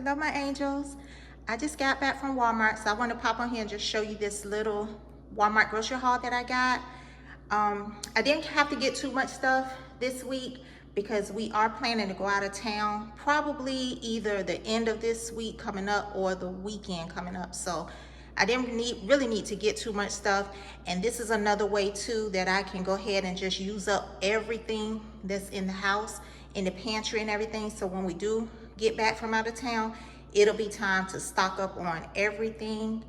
Hello, my angels. I just got back from Walmart, so I want to pop on here and just show you this little Walmart grocery haul that I got. I didn't have to get too much stuff this week because we are planning to go out of town, probably either the end of this week coming up or the weekend coming up. So I didn't really need to get too much stuff. And this is another way too that I can go ahead and just use up everything that's in the house, in the pantry and everything. So when we do get back from out of town, it'll be time to stock up on everything.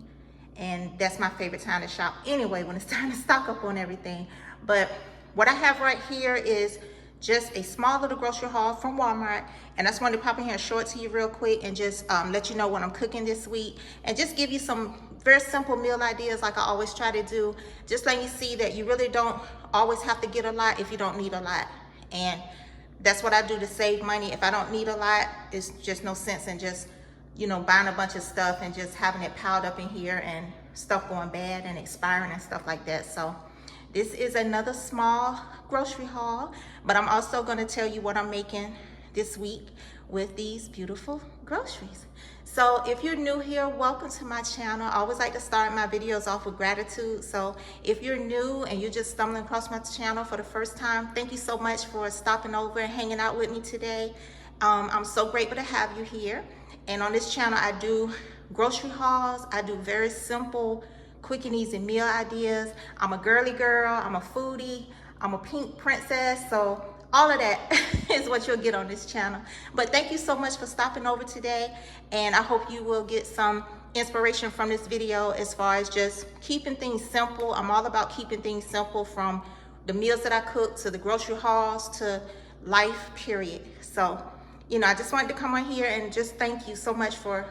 And that's my favorite time to shop anyway, when it's time to stock up on everything. But what I have right here is just a small little grocery haul from Walmart, and I just wanted to pop in here and show it to you real quick and just let you know what I'm cooking this week and just give you some very simple meal ideas like I always try to do. Just letting you see that you really don't always have to get a lot if you don't need a lot. And that's what I do to save money. If I don't need a lot, it's just no sense in just, you know, buying a bunch of stuff and just having it piled up in here and stuff going bad and expiring and stuff like that. So this is another small grocery haul, but I'm also going to tell you what I'm making this week with these beautiful groceries. So if you're new here, welcome to my channel. I always like to start my videos off with gratitude. So if you're new and you're just stumbling across my channel for the first time, thank you so much for stopping over and hanging out with me today. I'm so grateful to have you here. And on this channel, I do grocery hauls. I do very simple, quick and easy meal ideas. I'm a girly girl, I'm a foodie, I'm a pink princess. So all of that is what you'll get on this channel. But thank you so much for stopping over today. And I hope you will get some inspiration from this video as far as just keeping things simple. I'm all about keeping things simple, from the meals that I cook to the grocery hauls to life, period. So, you know, I just wanted to come on here and just thank you so much for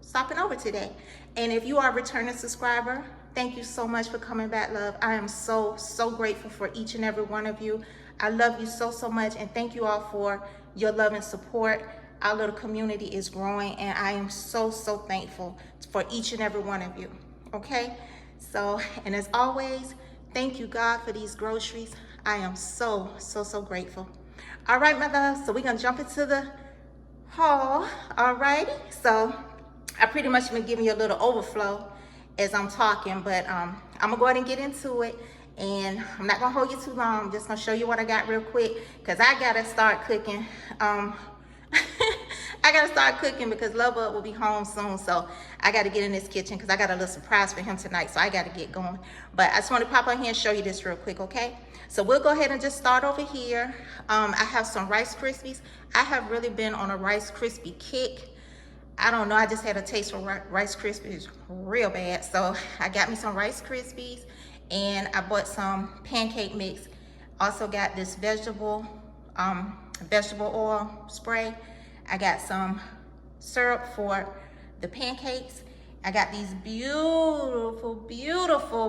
stopping over today. And if you are a returning subscriber, thank you so much for coming back, love. I am so grateful for each and every one of you. I love you so much, and thank you all for your love and support. Our little community is growing, and I am so thankful for each and every one of you, okay? So, and as always, thank you, God, for these groceries. I am so grateful. All right, my love, so we're gonna jump into the haul, all righty? So I pretty much been giving you a little overflow as I'm talking, but I'm gonna go ahead and get into it. And I'm not gonna hold you too long. I'm just gonna show you what I got real quick, because I gotta start cooking. I gotta start cooking because Love Bug will be home soon. So I gotta get in this kitchen because I got a little surprise for him tonight. So I gotta get going. But I just wanna pop on here and show you this real quick, okay? So we'll go ahead and just start over here. I have some Rice Krispies. I have really been on a Rice Krispie kick. I don't know, I just had a taste for Rice Krispies real bad. So I got me some Rice Krispies, and I bought some pancake mix. Also got this vegetable oil spray. I got some syrup for the pancakes. I got these beautiful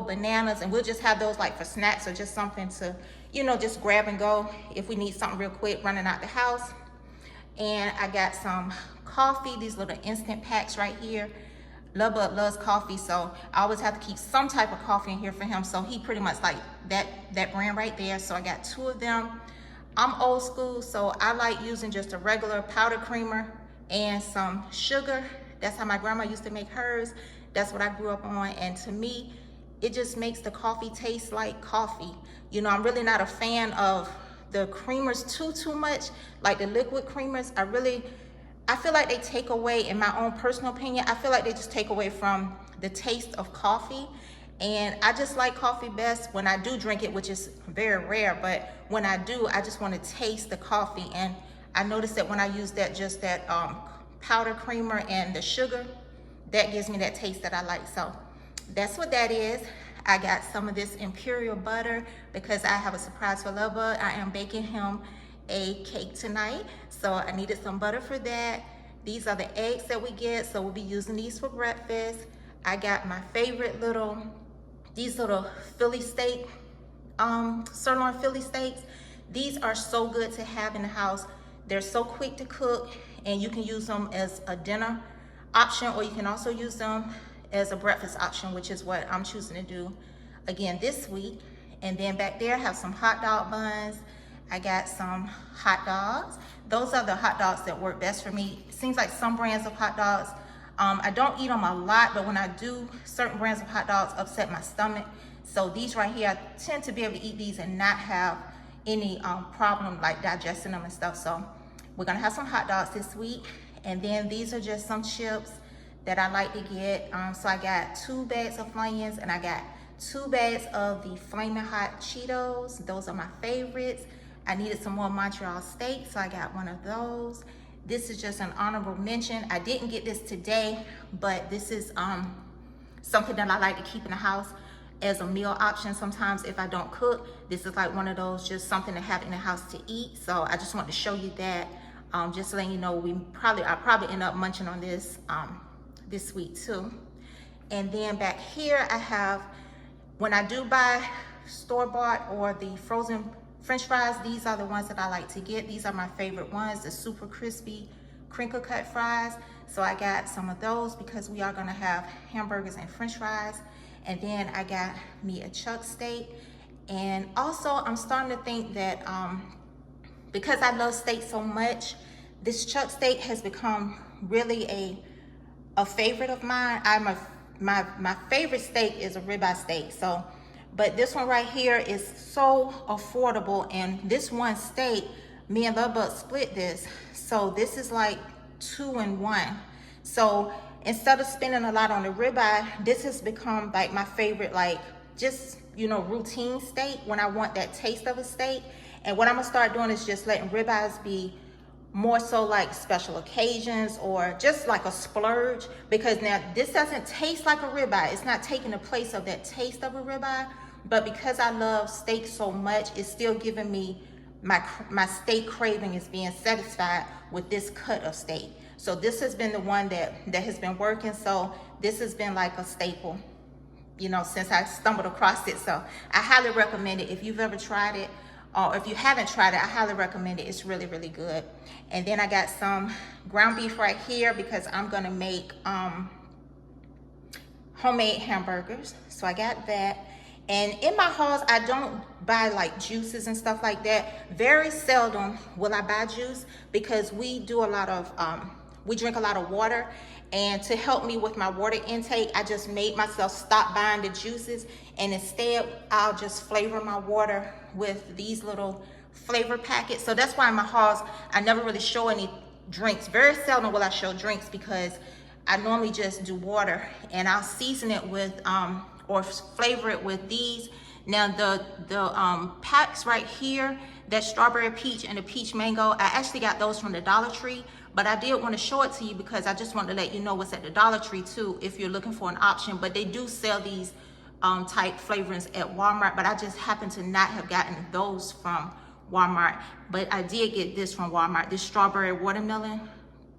bananas, and we'll just have those like for snacks or just something to, you know, just grab and go if we need something real quick running out the house. And I got some coffee, these little instant packs right here. Love Bug loves coffee, so I always have to keep some type of coffee in here for him. So he pretty much like that brand right there. So I got 2 of them. I'm old school, so I like using just a regular powder creamer and some sugar. That's how my grandma used to make hers. That's what I grew up on. And to me, it just makes the coffee taste like coffee. You know, I'm really not a fan of the creamers too much, like the liquid creamers. I feel like they take away, in my own personal opinion, I feel like they just take away from the taste of coffee. And I just like coffee best when I do drink it, which is very rare, but when I do, I just want to taste the coffee. And I noticed that when I use that powder creamer and the sugar, that gives me that taste that I like. So that's what that is. I got some of this Imperial butter because I have a surprise for Love Bug. I am baking him a cake tonight, so I needed some butter for that. These are the eggs that we get, so we'll be using these for breakfast. I got my favorite these little Philly steak, sirloin Philly steaks. These are so good to have in the house. They're so quick to cook, and you can use them as a dinner option, or you can also use them as a breakfast option, which is what I'm choosing to do again this week. And then back there I have some hot dog buns. I got some hot dogs. Those are the hot dogs that work best for me. It seems like some brands of hot dogs, I don't eat them a lot, but when I do, certain brands of hot dogs upset my stomach. So these right here, I tend to be able to eat these and not have any problem like digesting them and stuff. So we're gonna have some hot dogs this week. And then these are just some chips that I like to get. So I got 2 bags of Funyuns and I got 2 bags of the Flamin' Hot Cheetos. Those are my favorites. I needed some more Montreal steak, so I got one of those. This is just an honorable mention. I didn't get this today, but this is something that I like to keep in the house as a meal option. Sometimes if I don't cook, this is like one of those, just something to have in the house to eat. So I just want to show you that, just letting you know I probably end up munching on this this week too. And then back here I have, when I do buy store-bought or the frozen French fries, these are the ones that I like to get. These are my favorite ones, the super crispy crinkle cut fries. So I got some of those because we are gonna have hamburgers and French fries. And then I got me a chuck steak. And also I'm starting to think that because I love steak so much, this chuck steak has become really a favorite of mine. My favorite steak is a ribeye steak. So, but this one right here is so affordable, and this one steak, me and Lovebug split this. So this is like 2 in 1. So instead of spending a lot on the ribeye, this has become like my favorite, like just, you know, routine steak when I want that taste of a steak. And what I'm gonna start doing is just letting ribeyes be more so like special occasions or just like a splurge, because now this doesn't taste like a ribeye. It's not taking the place of that taste of a ribeye, but because I love steak so much, it's still giving me my steak craving is being satisfied with this cut of steak. So this has been the one that has been working. So this has been like a staple, you know, since I stumbled across it. So I highly recommend it. If you've ever tried it, or if you haven't tried it, I highly recommend it. It's really, really good. And then I got some ground beef right here because I'm gonna make homemade hamburgers. So I got that. And in my hauls, I don't buy like juices and stuff like that. Very seldom will I buy juice because we do a lot of, we drink a lot of water. And to help me with my water intake, I just made myself stop buying the juices. And instead, I'll just flavor my water with these little flavor packets. So that's why in my hauls, I never really show any drinks. Very seldom will I show drinks because I normally just do water. And I'll season it with, or flavor it with these. Now the packs right here, that strawberry peach and the peach mango, I actually got those from the Dollar Tree, but I did want to show it to you because I just wanted to let you know what's at the Dollar Tree too, if you're looking for an option. But they do sell these type flavorings at Walmart, but I just happen to not have gotten those from Walmart. But I did get this from Walmart, this strawberry watermelon,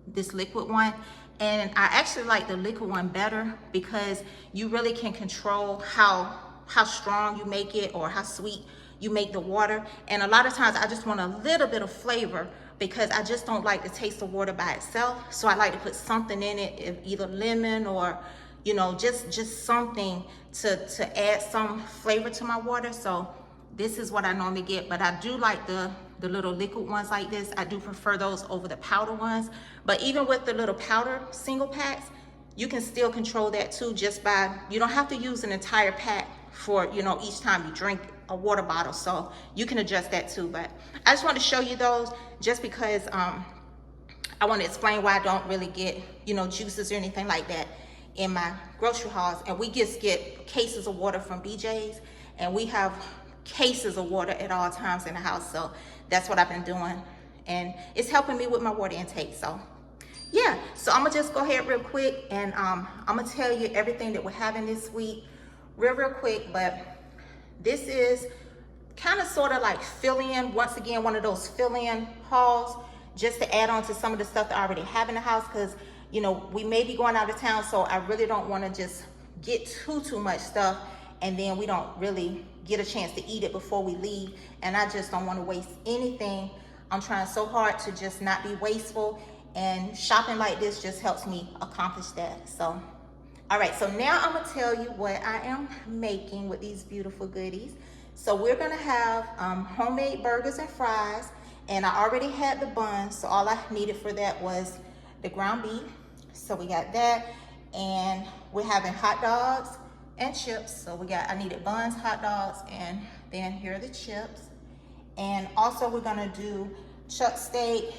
this liquid one. And I actually like the liquid one better because you really can control how strong you make it or how sweet you make the water. And a lot of times I just want a little bit of flavor because I just don't like the taste of water by itself. So I like to put something in it, either lemon or, you know, just something to add some flavor to my water. So this is what I normally get, but I do like the little liquid ones like this. I do prefer those over the powder ones. But even with the little powder single packs, you can still control that too, just by, you don't have to use an entire pack for, you know, each time you drink a water bottle. So you can adjust that too. But I just want to show you those just because I want to explain why I don't really get, you know, juices or anything like that in my grocery hauls. And we just get cases of water from BJ's, and we have cases of water at all times in the house. So that's what I've been doing, and it's helping me with my water intake. So yeah, so I'm gonna just go ahead real quick, and I'm gonna tell you everything that we're having this week real quick. But this is kind of sort of like fill-in, once again, one of those fill-in hauls, just to add on to some of the stuff that I already have in the house, because, you know, we may be going out of town, so I really don't want to just get too much stuff and then we don't really get a chance to eat it before we leave. And I just don't want to waste anything. I'm trying so hard to just not be wasteful, and shopping like this just helps me accomplish that. So all right, so now I'm gonna tell you what I am making with these beautiful goodies. So we're gonna have homemade burgers and fries, and I already had the buns, so all I needed for that was the ground beef. So we got that, and we're having hot dogs and chips. So I needed buns, hot dogs, and then here are the chips. And also we're gonna do chuck steak,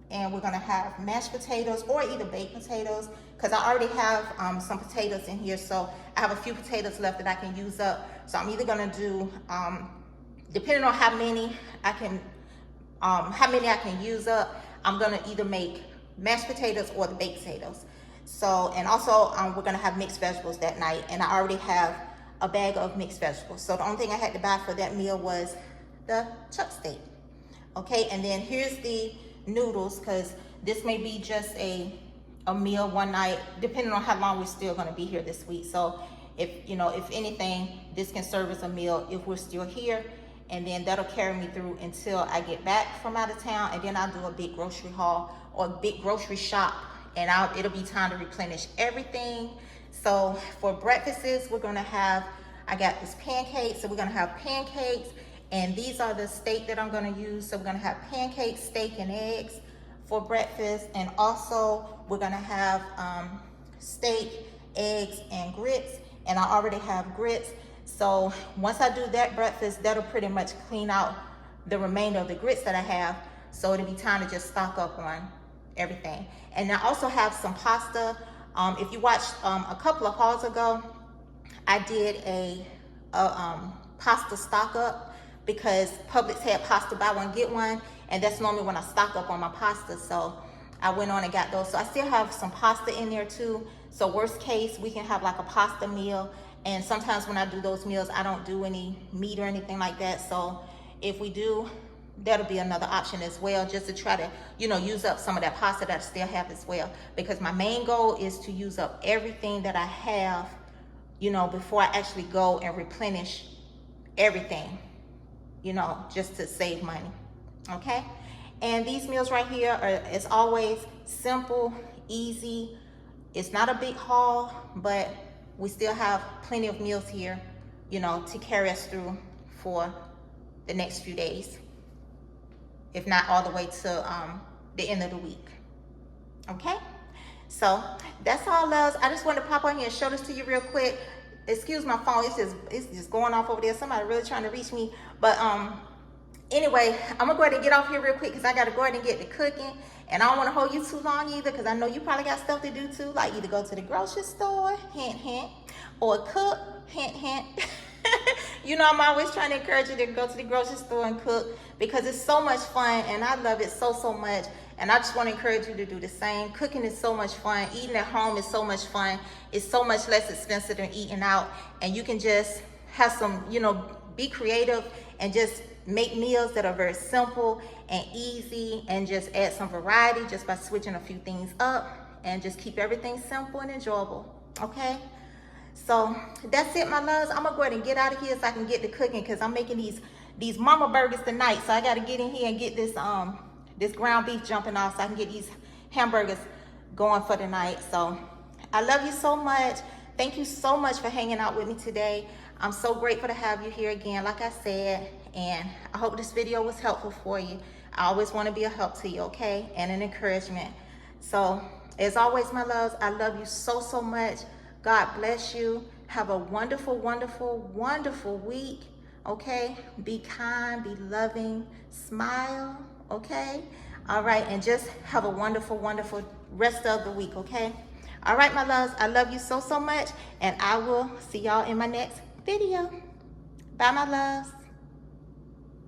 and we're gonna have mashed potatoes or either baked potatoes, because I already have some potatoes in here, so I have a few potatoes left that I can use up. So I'm either gonna do, depending on how many I can use up, I'm gonna either make mashed potatoes or the baked potatoes. So, and also we're gonna have mixed vegetables that night, and I already have a bag of mixed vegetables. So the only thing I had to buy for that meal was the chuck steak. Okay, and then here's the noodles, because this may be just a meal one night, depending on how long we're still gonna be here this week. So if anything, this can serve as a meal if we're still here, and then that'll carry me through until I get back from out of town, and then I'll do a big grocery haul or a big grocery shop, and it'll be time to replenish everything. So for breakfasts, we're gonna have, I got this pancakes, so we're gonna have pancakes, and these are the steak that I'm gonna use. So we're gonna have pancakes, steak, and eggs for breakfast, and also we're gonna have steak, eggs, and grits, and I already have grits. So once I do that breakfast, that'll pretty much clean out the remainder of the grits that I have. So it'll be time to just stock up on everything. And I also have some pasta. If you watched a couple of hauls ago, I did a pasta stock up, because Publix had pasta buy one get one, and that's normally when I stock up on my pasta. So I went on and got those. So I still have some pasta in there too. So worst case, we can have like a pasta meal. And sometimes when I do those meals, I don't do any meat or anything like that. So if we do, that'll be another option as well, just to try to, use up some of that pasta that I still have as well. Because my main goal is to use up everything that I have, before I actually go and replenish everything, just to save money, okay? And these meals right here are, as always, simple, easy. It's not a big haul, but we still have plenty of meals here, to carry us through for the next few days, if not all the way to the end of the week, okay? So that's all, loves. I just wanted to pop on here and show this to you real quick. Excuse my phone, it's just going off over there. Somebody really trying to reach me. But anyway, I'm gonna go ahead and get off here real quick, because I gotta go ahead and get to cooking. And I don't wanna hold you too long either, because I know you probably got stuff to do too, like either go to the grocery store, hint, hint, or cook, hint, hint. I'm always trying to encourage you to go to the grocery store and cook, because it's so much fun, and I love it so, so much. And I just want to encourage you to do the same. Cooking is so much fun. Eating at home is so much fun. It's so much less expensive than eating out. And you can just have some, be creative and just make meals that are very simple and easy, and just add some variety just by switching a few things up, and just keep everything simple and enjoyable, okay? So that's it, my loves. I'm gonna go ahead and get out of here so I can get to cooking, because I'm making these mama burgers tonight. So I got to get in here and get this this ground beef jumping off, so I can get these hamburgers going for the night. So I love you so much. Thank you so much for hanging out with me today. I'm so grateful to have you here again, like I said, and I hope this video was helpful for you. I always want to be a help to you, okay, and an encouragement. So as always, my loves, I love you so, so much. God bless you. Have a wonderful, wonderful, wonderful week, okay? Be kind, be loving, smile, okay? All right, and just have a wonderful, wonderful rest of the week, okay? All right, my loves, I love you so, so much, and I will see y'all in my next video. Bye, my loves.